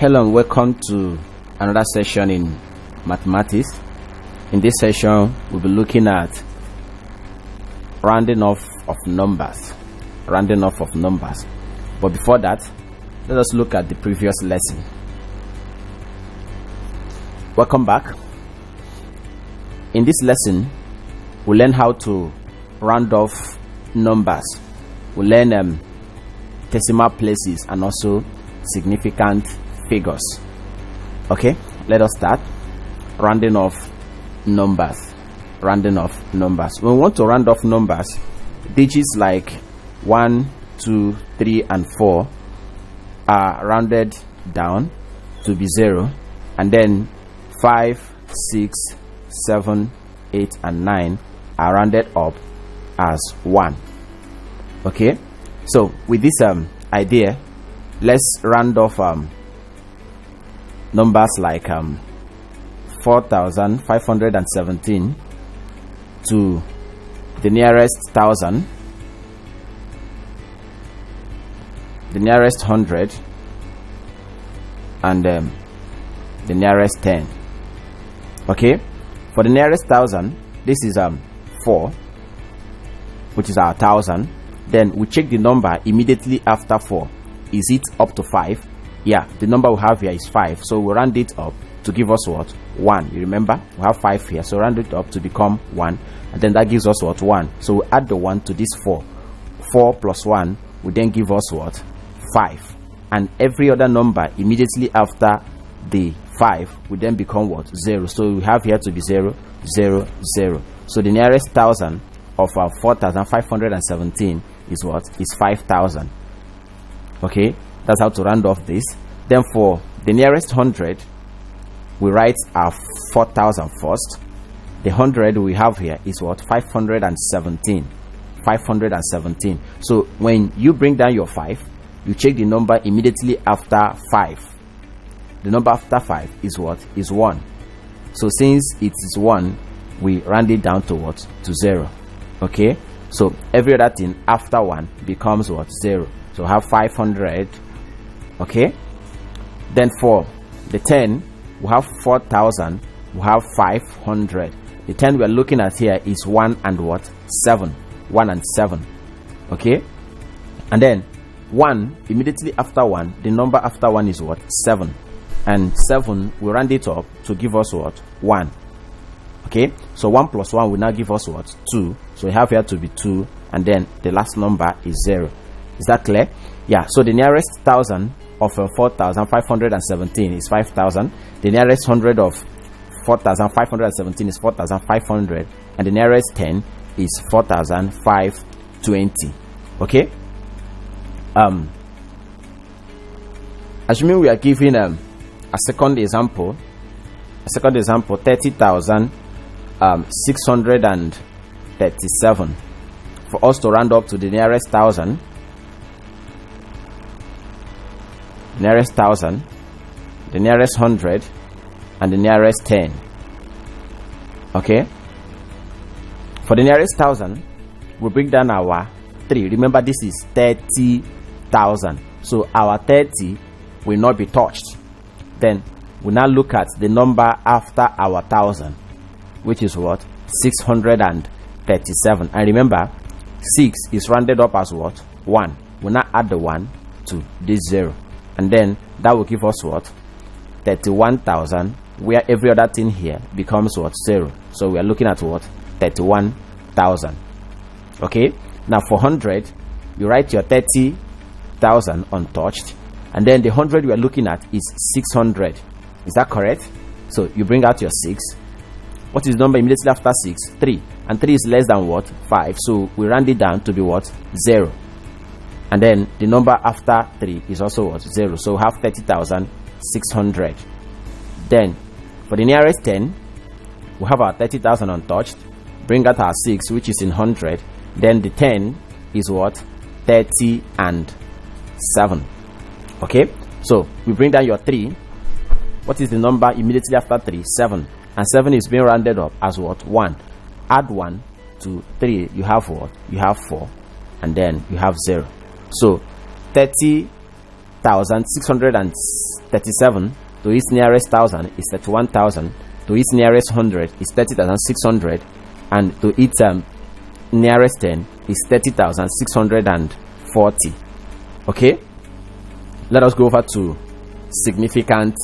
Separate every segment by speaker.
Speaker 1: Hello and welcome to another session in mathematics. In this session, we'll be looking at rounding off of numbers. But before that, let us look at the previous lesson. Welcome back. In this lesson, we'll learn how to round off numbers. We'll learn decimal places and also significant figures. Okay, let us start rounding off numbers. When we want to round off numbers, digits like 1, 2, 3 and 4 are rounded down to be 0, and then 5, 6, 7, 8 and 9 are rounded up as 1. Okay, so with this idea, let's round off numbers like 4,517 to the nearest 1,000, the nearest 100, and the nearest 10. Okay, for the nearest 1,000, this is 4, which is our 1,000. Then we check the number immediately after 4. Is it up to 5? Yeah, the number we have here is 5, so we round it up to give us what? 1. You remember, we have 5 here, so round it up to become 1, and then that gives us what? 1. So we add the 1 to this 4. 4 plus 1 will then give us what? 5. And every other number immediately after the 5 will then become what? 0. So we have here to be 0, 0, 0. So the nearest 1,000 of our 4,517 is what? Is 5,000. Okay, that's how to round off this. Then for the nearest 100, we write our 4,000 first. The 100 we have here is what? 517. 517. So when you bring down your 5, you check the number immediately after 5. The number after 5 is what? Is 1. So since it is 1, we round it down to what? To 0. Okay, so every other thing after 1 becomes what? 0. So have 500. Okay, then for the 10, we have 4,000, we have 500. The 10 we are looking at here is 1 and what? 7. 1 and 7. Okay, and then 1 immediately after 1, the number after 1 is what? 7. And 7 we round it up to give us what? 1. Okay, so 1 plus 1 will now give us what? 2. So we have here to be 2, and then the last number is 0. Is that clear? Yeah, so the nearest 1,000 of 4,517 is 5,000. The nearest 100 of 4,517 is 4,500, and the nearest 10 is 4,520. Okay, assuming we are given a second example 30,637 for us to round up to the nearest 1,000, nearest 1,000, the nearest 100, and the nearest 10. Okay, for the nearest 1,000, we bring down our 3. Remember, this is 30,000, so our 30 will not be touched. Then we now look at the number after our 1,000, which is what? 637. And remember, 6 is rounded up as what? 1. We now add the 1 to this 0, and then that will give us what? 31,000, where every other thing here becomes what? 0. So we are looking at what? 31,000. Okay, now for 100, you write your 30,000 untouched, and then the 100 we are looking at is 600. Is that correct? So you bring out your 6. What is the number immediately after 6? 3. And 3 is less than what? 5. So we round it down to be what? 0. And then the number after 3 is also what? 0. So we have 30,600. Then for the nearest 10, we have our 30,000 untouched. Bring out our 6, which is in 100. Then the 10 is what? 30 and 7. Okay, So we bring down your 3. What is the number immediately after 3? 7. And 7 is being rounded up as what? 1. Add 1 to 3, you have what? You have 4. And then you have 0. So 30,637 to its nearest 1,000 is 31,000. To its nearest 100 is 30,600. And to its nearest 10 is 30,640. Okay, let us go over to significant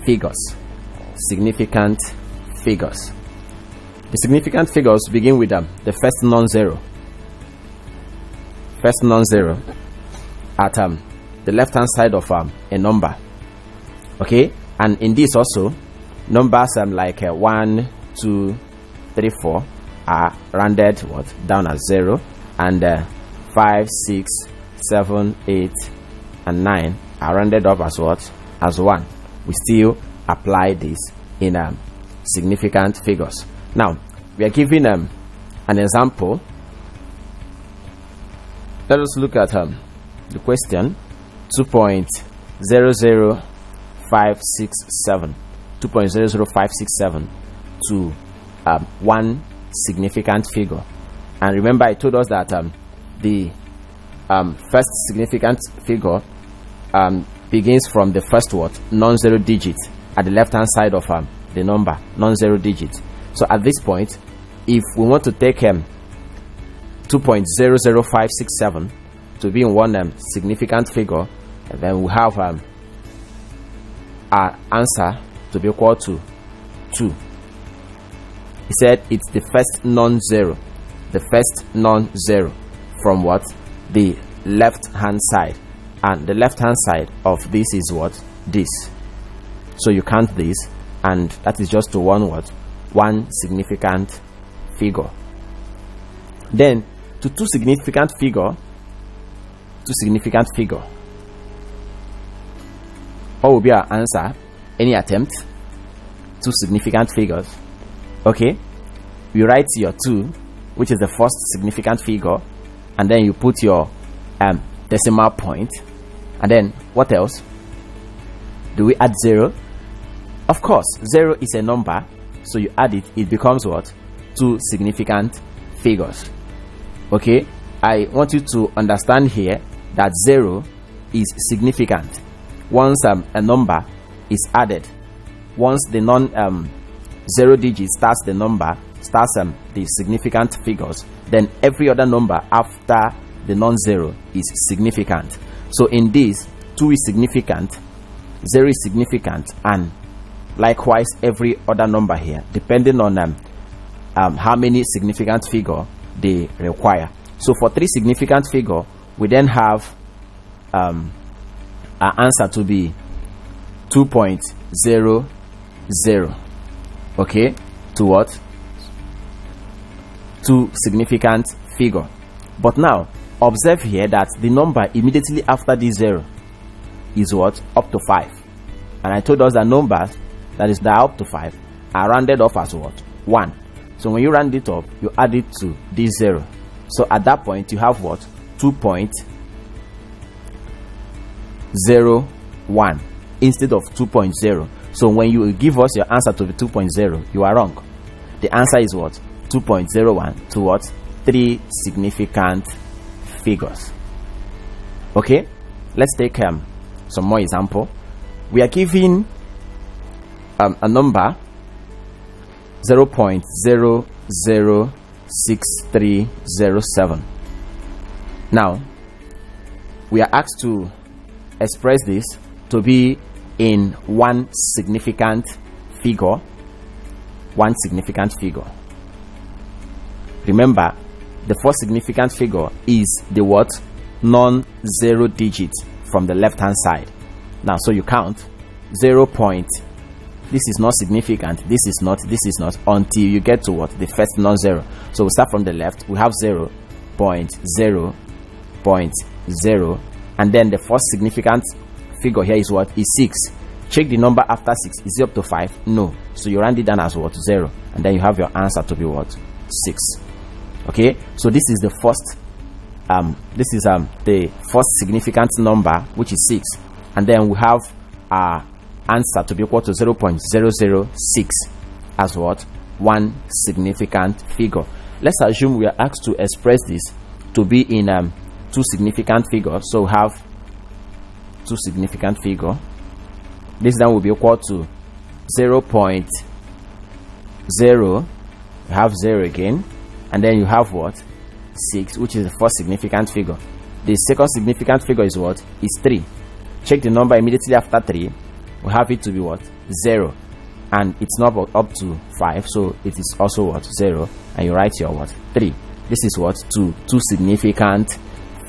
Speaker 1: figures. Significant figures. The significant figures begin with the first non-zero. First non-zero at the left hand side of a number. Okay, and in this also numbers like 1, 2, 3, 4 are rounded down as 0, and 5, 6, 7, 8 and 9 are rounded up as what? As 1. We still apply this in significant figures. Now we are giving an example. Let us look at the question. 2.00567 2.00567 to one significant figure. And remember, I told us that the first significant figure begins from the first non-zero digit at the left hand side of the number, non-zero digit. So at this point, if we want to take 2.00567 to be in one significant figure, then we have our answer to be equal to 2. He said it's the first non-zero, the first non-zero from what? The left hand side, and the left hand side of this is what? This. So you count this, and that is just to one significant figure. Then to two significant figure, what will be our answer? Any attempt? Two significant figures. Okay, you write your 2, which is the first significant figure, and then you put your decimal point, and then what else? Do we add 0? Of course, 0 is a number, so you add it, it becomes what? Two significant figures. Okay, I want you to understand here that 0 is significant once a number is added. Once the zero digit starts the number, the significant figures, then every other number after the non-zero is significant. So in this, 2 is significant, 0 is significant, and likewise every other number here, depending on how many significant figure they require. So for 3 significant figure, we then have our answer to be 2.00. Okay, to what? 2 significant figure. But now observe here that the number immediately after this 0 is what? Up to 5. And I told us that numbers that is up to 5 are rounded off as what? 1. So when you round it up, you add it to this 0. So at that point you have what? 2.01 instead of 2.0. So when you give us your answer to be 2.0, you are wrong. The answer is what? 2.01 to what? 3 significant figures. Okay, let's take some more example. We are given a number 0.006307. Now we are asked to express this to be in one significant figure. One significant figure. Remember, the first significant figure is the what? Non-zero digit from the left hand side. Now so you count 0. This is not significant, this is not, this is not, until you get to what? The first non-zero. So we start from the left, we have 0.0.0, and then the first significant figure here is what? Is 6. Check the number after 6. Is it up to 5? No. So you round it down as what? 0, and then you have your answer to be what? 6. Okay, so this is the first the first significant number, which is 6, and then we have our answer to be equal to 0.006 as what? One significant figure. Let's assume we are asked to express this to be in two significant figures. So we have two significant figure. This then will be equal to 0.0. You have 0 again, and then you have what? 6, which is the first significant figure. The second significant figure is what? Is 3. Check the number immediately after 3. We have it to be what? 0, and it's not up to 5, so it is also what? 0, and you write your what? 3. This is what? To two significant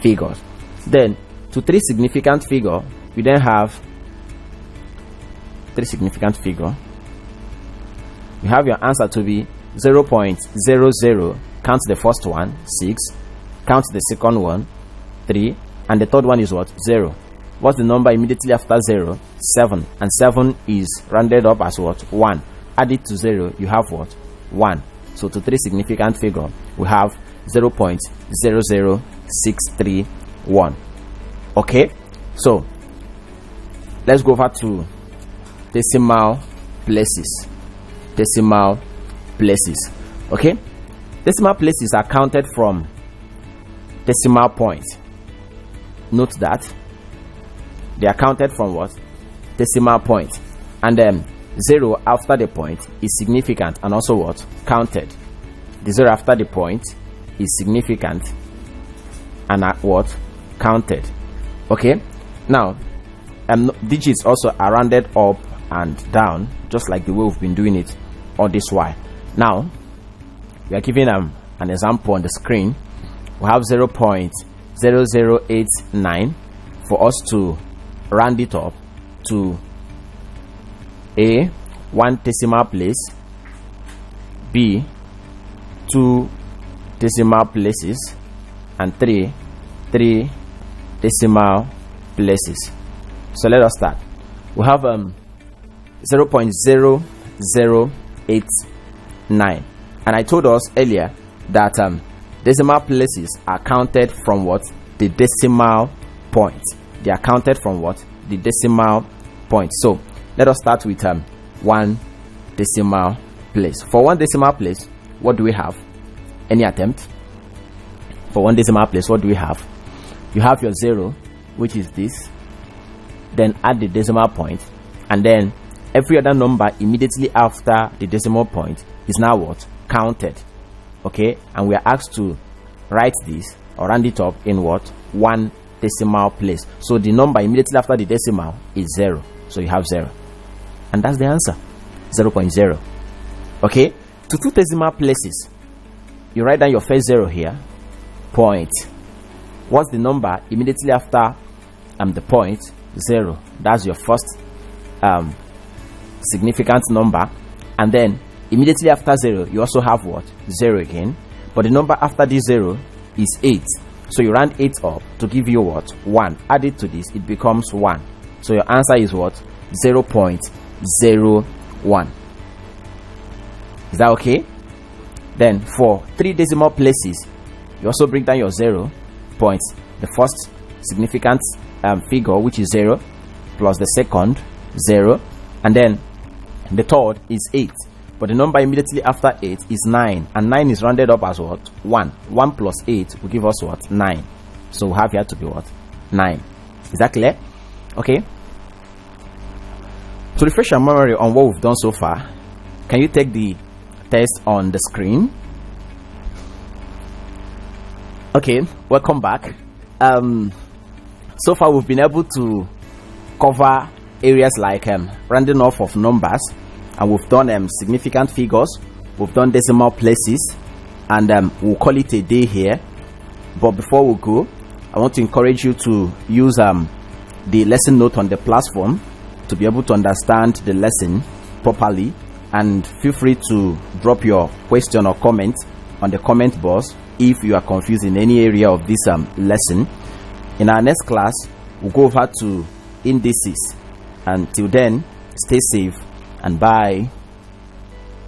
Speaker 1: figures. Then to three significant figure, we then have three significant figure. You have your answer to be 0.00. Count the first one, 6. Count the second one, 3, and the third one is what? 0. What's the number immediately after 0? 7, and 7 is rounded up as what? 1. Add it to 0, you have what? 1. So to three significant figure, we have 0.00631. Okay, so let's go over to decimal places. Decimal places. Okay, decimal places are counted from decimal point. Note that they are counted from what? Decimal point, and then 0 after the point is significant and also what? Counted. The 0 after the point is significant and at what? Counted. Okay, now digits also are rounded up and down, just like the way we've been doing it all this while. Now we are giving an example on the screen. We have 0.0089. For us to round it up to A, 1 decimal place, B, 2 decimal places, and 3 decimal places. So let us start. We have 0.0089, and I told us earlier that decimal places are counted from what? The decimal point. They are counted from what? The decimal point. So let us start with 1 decimal place. For 1 decimal place, what do we have? Any attempt? For 1 decimal place, what do we have? You have your 0, which is this, then add the decimal point, and then every other number immediately after the decimal point is now what? Counted. Okay, and we are asked to write this or round it up in what? 1 decimal place. So the number immediately after the decimal is 0, so you have 0, and that's the answer, 0.0. Okay, to 2 decimal places, you write down your first 0 here, point. What's the number immediately after the point? 0. That's your first significant number, and then immediately after 0 you also have what? 0 again, but the number after this 0 is 8, so you round 8 up to give you what? 1. Add it to this, it becomes 1, so your answer is what? 0.01. Is that okay? Then for 3 decimal places, you also bring down your 0 points. The first significant figure, which is 0, plus the second 0, and then the third is 8, but the number immediately after 8 is 9, and 9 is rounded up as what? 1. 1 plus 8 will give us what? 9. So we have here to be what? 9. Is that clear? Okay, to refresh your memory on what we've done so far, can you take the test on the screen? Okay, welcome back. So far we've been able to cover areas like rounding off of numbers, and we've done significant figures, we've done decimal places, and we'll call it a day here. But before we go, I want to encourage you to use the lesson note on the platform to be able to understand the lesson properly, and feel free to drop your question or comment on the comment box if you are confused in any area of this lesson. In our next class, we'll go over to indices. Until then, stay safe and bye.